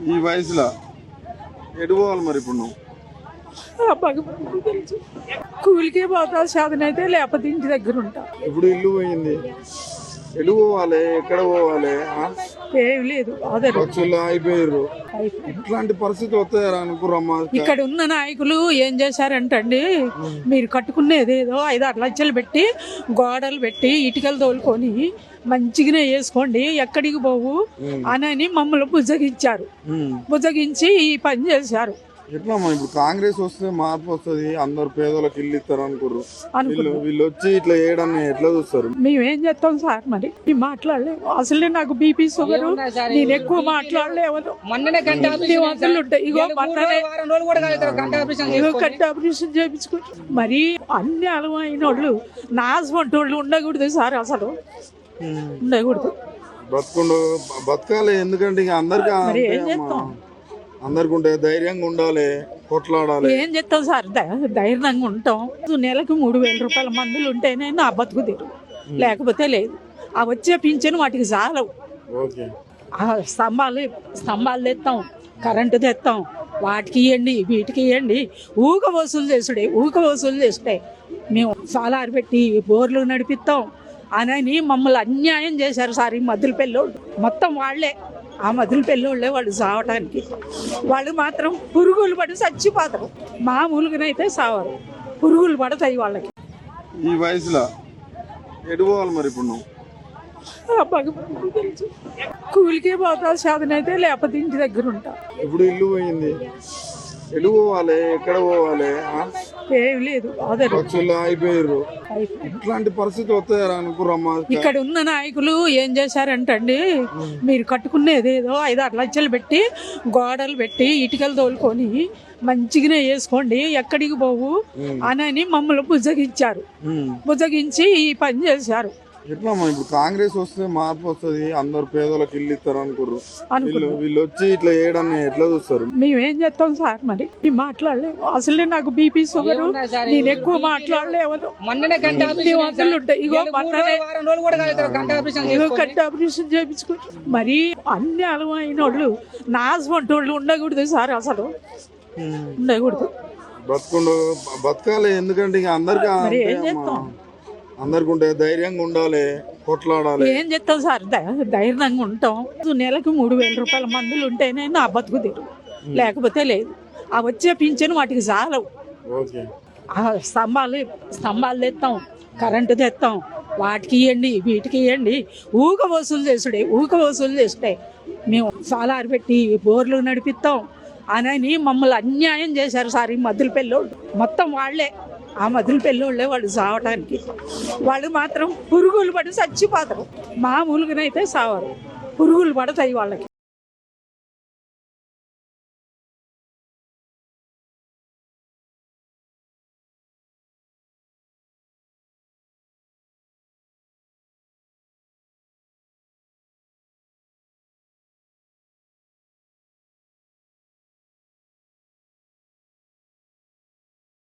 ఈ వయసులో ఎటు పోవాలి మరి ఇప్పుడు నువ్వు? కూలికే పోతా సాధన అయితే లేకపోతే ఇంటి దగ్గర ఉంటా. ఇప్పుడు ఇల్లు పోయింది, ఎటు పోవాలి, ఎక్కడ పోవాలి? ఏం లేదు అదే ఖర్చులు అయిపోయారు. ఇట్లాంటి పరిస్థితి వస్తాయా అనుకురమ్మా? ఇక్కడ ఉన్న నాయకులు ఏం చేశారంటండి, మీరు కట్టుకునేది ఏదో 5-6 లక్షలు పెట్టి గోడలు పెట్టి ఇటుకలు తోలుకొని మంచిగానే వేసుకోండి ఎక్కడికి పోవు అని మమ్మల్ని బుజ్జగించారు. బుజ్జగించి ఈ పని చేశారు. ఎట్లా ఇప్పుడు కాంగ్రెస్ వస్తే మార్పు వస్తుంది, అందరు పేదలకు ఇల్లు ఇస్తారు అనుకోరు. వీళ్ళు వచ్చి ఇట్లా చేయడాన్ని ఎట్లా చూస్తారు? మేమేం చేస్తాం సార్, మరి మాట్లాడలేము. అసలే నాకు బీపీ షుగర్, నేను ఎక్కువ మాట్లాడలేము. ఉంటాయి ఇగో కంటి ఆపరేషన్ చేయించుకుంటారు. మరి అన్ని అలవైన వాళ్ళు నాశవంటి వాళ్ళు ఉండకూడదు సార్, అసలు ఉండకూడదు. బతకాలి, ఎందుకంటే ఇక అందరికీ ఏం చేస్తాం, అందరికి ఉంటే ధైర్యంగా ఉండాలి, కొట్లాడాలి. ఏం చెప్తాం సార్, ధైర్యంగా ఉంటాం. నెలకు 3,000 రూపాయల మందులు ఉంటేనే నా బతుకు తీరు, లేకపోతే లేదు. ఆ వచ్చే పింఛను వాటికి చాలవు. స్తంభాలు తెస్తాం, కరెంటు తెస్తాం, వాటికి ఇవ్వండి వీటికి ఇవ్వండి. ఊక వసూలు చేస్తే మేము సాలారు పెట్టి బోర్లు నడిపిస్తాం అని మమ్మల్ని అన్యాయం చేశారు సార్. ఈ మద్దుల పెళ్ళోళ్ళు మొత్తం వాళ్ళే, ఆ మధుల పెళ్ళోళ్ళే వాళ్ళు సావటానికి. వాళ్ళు మాత్రం పురుగులు పడి చచ్చిపోతారు, మామూలుగానైతే సావరు, పురుగులు పడతాయి వాళ్ళకి. ఈ వయసులో ఎటు పోవాలి మరి ఇప్పుడు నువ్వు? కూలికే పోతా సాధన అయితే లేకపోతే ఇంటి దగ్గర ఉంటా. ఇప్పుడు ఇల్లు పోయింది, ఎటు పోవాలి, ఎక్కడ పోవాలి? ఏం లేదు అదే ఖర్చులు అయిపోయారు. ఇట్లాంటి పరిస్థితి వస్తాయా అనుకురమ్మా? ఇక్కడ ఉన్న నాయకులు ఏం చేశారంటండి, మీరు కట్టుకునేది ఏదో 5-6 లక్షలు పెట్టి గోడలు పెట్టి ఇటుకలు తోలుకొని మంచిగానే వేసుకోండి ఎక్కడికి పోవు అని మమ్మల్ని బుజ్జగించారు. బుజ్జగించి ఈ పని చేశారు. ఎట్లా ఇప్పుడు కాంగ్రెస్ వస్తే మార్పు వస్తుంది, అందరు పేదలకు ఇల్లు ఇస్తారు అనుకోరు. వీళ్ళు వచ్చి ఇట్లా చేయడాన్ని ఎట్లా చూస్తారు? మేమేం చేస్తాం సార్, మరి మాట్లాడలేము. అసలే నాకు బీపీ షుగర్, నేను ఎక్కువ మాట్లాడలేము. ఉంటాయి ఇగో కంటి ఆపరేషన్ చేయించుకుంటారు. మరి అన్ని అలవైన వాళ్ళు నాశవంటి వాళ్ళు ఉండకూడదు సార్, అసలు ఉండకూడదు. బతకాలి, ఎందుకంటే ఇక అందరికి ఏం చేస్తాం, అందరికి ఉంటే ధైర్యంగా ఉండాలి, కొట్లాడాలి. ఏం చెప్తాం సార్, ధైర్యంగా ఉంటాం. నెలకు 3,000 రూపాయల మందులు ఉంటేనే నా బతుకు తీరు, లేకపోతే లేదు. ఆ వచ్చే పింఛను వాటికి చాలవు. స్తంభాలు తెస్తాం, కరెంటు తెస్తాం, వాటికి ఇవ్వండి వీటికి ఇవ్వండి. ఊక వసూలు చేస్తే మేము సాలారు పెట్టి బోర్లు నడిపిస్తాం అని మమ్మల్ని అన్యాయం చేశారు సార్. ఈ మద్దుల పెళ్ళోళ్ళు మొత్తం వాళ్ళే, ఆ మధుల పెళ్ళోళ్ళే వాళ్ళు సావటానికి. వాళ్ళు మాత్రం పురుగులు పడి చచ్చిపోతారు, మామూలుగానైతే సావరు, పురుగులు పడతాయి వాళ్ళకి.